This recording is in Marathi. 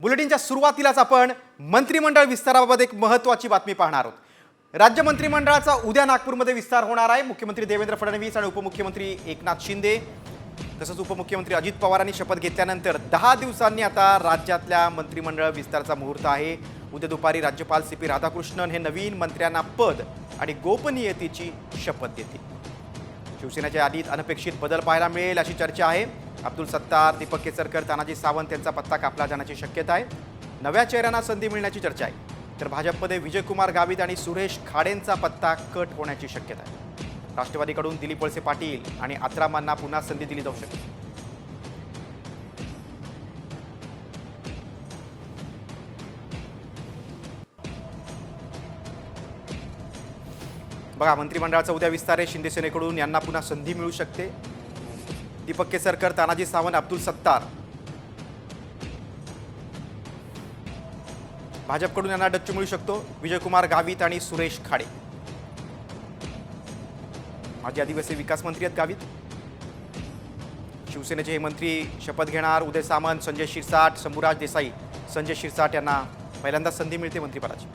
बुलेटिनच्या सुरुवातीलाच आपण मंत्रिमंडळ विस्ताराबाबत एक महत्त्वाची बातमी पाहणार आहोत। राज्य मंत्रिमंडळाचा उद्या नागपूरमध्ये विस्तार होणार आहे। मुख्यमंत्री देवेंद्र फडणवीस आणि उपमुख्यमंत्री एकनाथ शिंदे तसंच उपमुख्यमंत्री अजित पवारांनी शपथ घेतल्यानंतर 10 दिवसांनी आता राज्यातल्या मंत्रिमंडळ विस्ताराचा मुहूर्त आहे। उद्या दुपारी राज्यपाल CP राधाकृष्णन हे नवीन मंत्र्यांना पद आणि गोपनीयतेची शपथ देतील। शिवसेनेच्या यादीत अनपेक्षित बदल पाहायला मिळेल अशी चर्चा आहे। अब्दुल सत्तार, दीपक केसरकर, तानाजी सावंत यांचा पत्ता कापला जाण्याची शक्यता आहे। नव्या चेहऱ्यांना संधी मिळण्याची चर्चा आहे। तर भाजपमध्ये विजयकुमार गावित आणि सुरेश खाडेंचा पत्ता कट होण्याची शक्यता आहे। राष्ट्रवादीकडून दिलीप वळसे पाटील आणि आत्रामांना पुन्हा संधी दिली जाऊ शकते। बघा, मंत्रिमंडळाचा उद्या विस्तार आहे। शिंदे सेनेकडून यांना पुन्हा संधी मिळू शकते। दीपक केसरकर, तानाजी सावंत, अब्दुल सत्तार, भाजपकडून यांना डच्चू मिळू शकतो। विजयकुमार गावित आणि सुरेश खाडे, माजी आदिवासी विकास मंत्री आहेत गावित। शिवसेनेचे हे मंत्री शपथ घेणार। उदय सामंत, संजय शिरसाट, शंभूराज देसाई, संजय शिरसाट यांना पहिल्यांदा संधी मिळते मंत्रिपदाची।